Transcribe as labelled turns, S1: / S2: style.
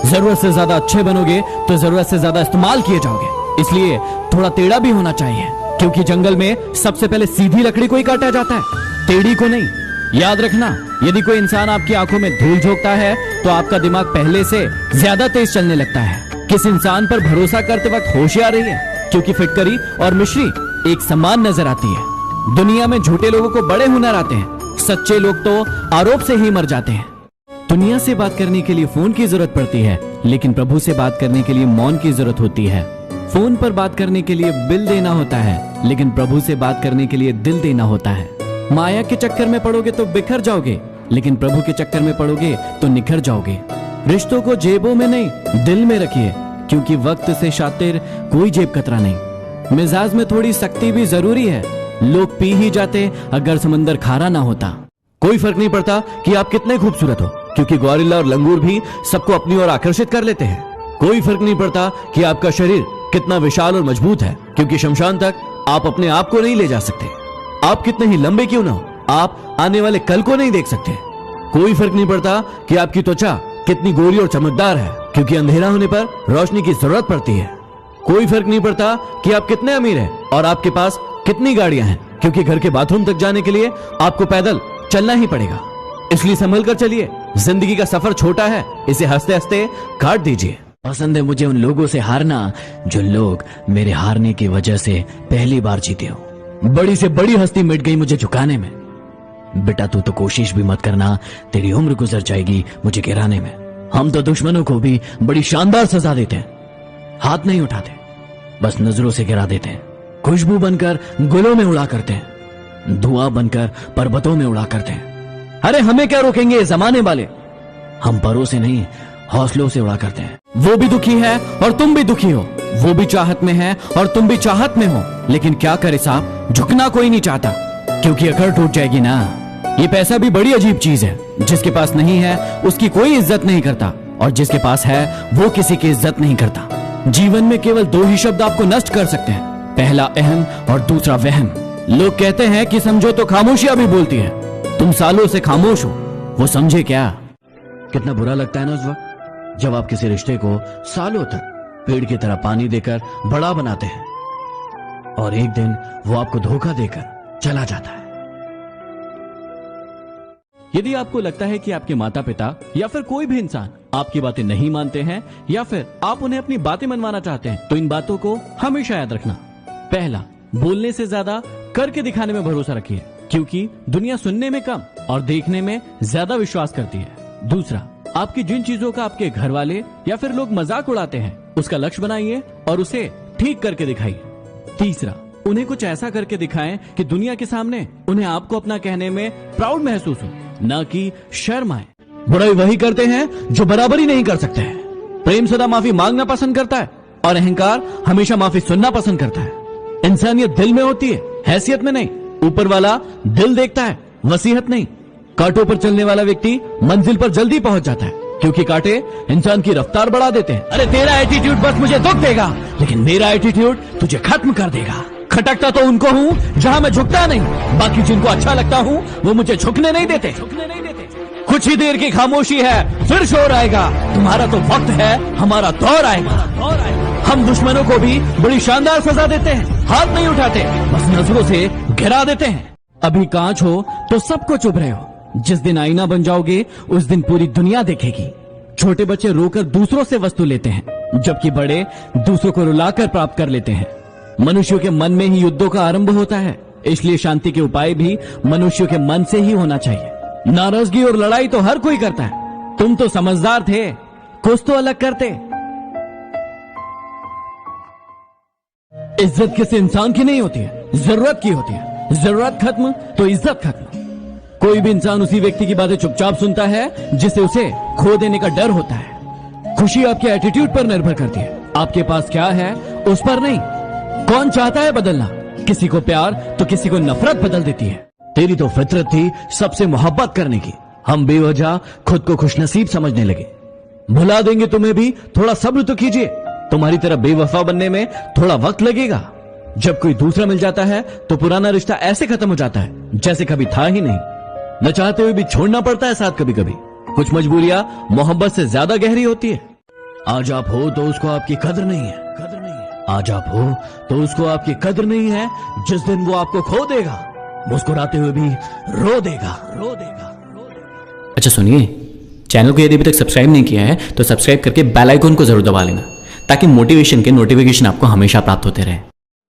S1: जरूरत से ज्यादा अच्छे बनोगे तो जरूरत से ज्यादा इस्तेमाल किए जाओगे। इसलिए थोड़ा टेढ़ा भी होना चाहिए, क्योंकि जंगल में सबसे पहले सीधी लकड़ी को ही काटा जाता है, टेढ़ी को नहीं। याद रखना, यदि कोई इंसान आपकी आंखों में धूल झोंकता है तो आपका दिमाग पहले से ज्यादा तेज चलने लगता है। किस इंसान पर भरोसा करते वक्त होशियार रहिए, क्योंकि फिटकरी और मिश्री एक समान नजर आती है। दुनिया में झूठे लोगों को बड़े हुनर आते हैं, सच्चे लोग तो आरोप से ही मर जाते हैं। दुनिया से बात करने के लिए फोन की जरूरत पड़ती है, लेकिन प्रभु से बात करने के लिए मौन की जरूरत होती है। फोन पर बात करने के लिए बिल देना होता है, लेकिन प्रभु से बात करने के लिए दिल देना होता है। माया के चक्कर में पड़ोगे तो बिखर जाओगे, लेकिन प्रभु के चक्कर में पड़ोगे तो निखर जाओगे। रिश्तों को जेबों में नहीं, दिल में रखिए, क्योंकि वक्त से शातिर कोई जेब कतरा नहीं। मिजाज में थोड़ी सख्ती भी जरूरी है, लोग पी ही जाते अगर समंदर खारा ना होता। कोई फर्क नहीं पड़ता कि आप कितने खूबसूरत हो, क्योंकि गोरिल्ला और लंगूर भी सबको अपनी ओर आकर्षित कर लेते हैं। कोई फर्क नहीं पड़ता कि आपका शरीर कितना विशाल और मजबूत है, क्योंकि शमशान तक आप अपने आप को नहीं ले जा सकते। आप कितने ही लंबे क्यों ना हो, आप आने वाले कल को नहीं देख सकते। कोई फर्क नहीं पड़ता कि आपकी त्वचा कितनी गोरी और चमकदार है, क्योंकि अंधेरा होने पर रोशनी की जरूरत पड़ती है। कोई फर्क नहीं पड़ता कि आप कितने अमीर हैं और आपके पास कितनी गाड़ियां हैं, क्योंकि घर के बाथरूम तक जाने के लिए आपको पैदल चलना ही पड़ेगा। इसलिए संभल कर चलिए, जिंदगी का सफर छोटा है, इसे हंसते हंसते काट दीजिए।
S2: पसंद है मुझे उन लोगों से हारना जो लोग मेरे हारने की वजह से पहली बार जीते हो। बड़ी से बड़ी हस्ती मिट गई मुझे झुकाने में। बेटा तू तो कोशिश भी मत करना, तेरी उम्र गुजर जाएगी मुझे गिराने में। हम तो दुश्मनों को भी बड़ी शानदार सजा देते हैं, हाथ नहीं उठाते, बस नजरों से गिरा देते हैं। खुशबू बनकर गुलों में उड़ा करते हैं, धुआं बनकर पर्वतों में उड़ा करते हैं। अरे हमें क्या रोकेंगे ये जमाने वाले, हम परों से नहीं हौसलों से उड़ा करते हैं।
S1: वो भी दुखी है और तुम भी दुखी हो, वो भी चाहत में है और तुम भी चाहत में हो, लेकिन क्या करे साहब, झुकना कोई नहीं चाहता, क्योंकि अकड़ टूट जाएगी ना। ये पैसा भी बड़ी अजीब चीज है, जिसके पास नहीं है उसकी कोई इज्जत नहीं करता, और जिसके पास है वो किसी की इज्जत नहीं करता। जीवन में केवल दो ही शब्द आपको नष्ट कर सकते हैं, पहला अहम और दूसरा वहम। लोग कहते हैं कि समझो तो खामोशियां भी बोलती है, तुम सालों से खामोश हो, वो समझे क्या।
S2: कितना बुरा लगता है ना उस वक्त जब आप किसी रिश्ते को सालों तक पेड़ की तरह पानी देकर बड़ा बनाते हैं और एक दिन वो आपको धोखा देकर चला जाता है।
S1: यदि आपको लगता है कि आपके माता पिता या फिर कोई भी इंसान आपकी बातें नहीं मानते हैं, या फिर आप उन्हें अपनी बातें मनवाना चाहते हैं, तो इन बातों को हमेशा याद रखना। पहला, बोलने से ज्यादा करके दिखाने में भरोसा रखिए, क्योंकि दुनिया सुनने में कम और देखने में ज्यादा विश्वास करती है। दूसरा, आपकी जिन चीजों का आपके घर वाले या फिर लोग मजाक उड़ाते हैं, उसका लक्ष्य बनाइए और उसे ठीक करके दिखाइए। तीसरा, उन्हें कुछ ऐसा करके दिखाएं कि दुनिया के सामने उन्हें आपको अपना कहने में प्राउड महसूस हो, ना कि शर्म आए। बुराई वही करते हैं जो बराबरी नहीं कर सकते हैं। प्रेम सदा माफी मांगना पसंद करता है और अहंकार हमेशा माफी सुनना पसंद करता है। इंसानियत दिल में होती है, हैसियत में नहीं। ऊपर वाला दिल देखता है, वसीयत नहीं। कांटों पर चलने वाला व्यक्ति मंजिल पर जल्दी पहुंच जाता है, क्योंकि कांटे इंसान की रफ्तार बढ़ा देते हैं। अरे तेरा एटीट्यूड बस मुझे दुख देगा, लेकिन मेरा एटीट्यूड तुझे खत्म कर देगा। खटकता तो उनको हूँ जहाँ मैं झुकता नहीं, बाकी जिनको अच्छा लगता हूँ वो मुझे झुकने नहीं देते। कुछ ही देर की खामोशी है, फिर शोर आएगा। तुम्हारा तो वक्त है, हमारा दौर आएगा। हम दुश्मनों को भी बड़ी शानदार सजा देते हैं, हाथ नहीं उठाते, बस नजरों से गिरा देते हैं। अभी कांच हो तो सबको चुभ रहे हो, जिस दिन आईना बन जाओगे उस दिन पूरी दुनिया देखेगी। छोटे बच्चे रोकर दूसरों से वस्तु लेते हैं, जबकि बड़े दूसरों को रुलाकर प्राप्त कर लेते हैं। मनुष्यों के मन में ही युद्धों का आरंभ होता है, इसलिए शांति के उपाय भी मनुष्यों के मन से ही होना चाहिए। नाराजगी और लड़ाई तो हर कोई करता है, तुम तो समझदार थे, कुछ तो अलग करते। इज्जत किसी इंसान की नहीं होती है, जरूरत की होती है। जरूरत खत्म तो इज्जत खत्म। कोई भी इंसान उसी व्यक्ति की बातें चुपचाप सुनता है जिससे उसे खो देने का डर होता है। खुशी आपके एटीट्यूड पर निर्भर करती है, आपके पास क्या है उस पर नहीं। कौन चाहता है बदलना? किसी को प्यार तो किसी को नफरत बदल देती है। तेरी तो फितरत थी सबसे मोहब्बत करने की, हम बेवजह खुद को खुशनसीब समझने लगे। भुला देंगे तुम्हें भी, थोड़ा सब्र तो कीजिए। तुम्हारी तरह बेवफा बनने में थोड़ा वक्त लगेगा। जब कोई दूसरा मिल जाता है तो पुराना रिश्ता ऐसे खत्म हो जाता है जैसे कभी था ही नहीं। न चाहते हुए भी छोड़ना पड़ता है साथ कभी कभी। कुछ मजबूरियां मोहब्बत से ज्यादा गहरी होती है।
S2: आज आप हो तो उसको आपकी कदर नहीं है, आज आप हो तो उसको आपकी कदर नहीं है। जिस दिन वो आपको खो देगा, मुस्कुराते हुए भी रो देगा।
S3: अच्छा सुनिए, चैनल को यदि अभी तक सब्सक्राइब नहीं किया है तो सब्सक्राइब करके बेल आइकन को जरूर दबा लेना, ताकि मोटिवेशन के नोटिफिकेशन आपको हमेशा प्राप्त होते रहे।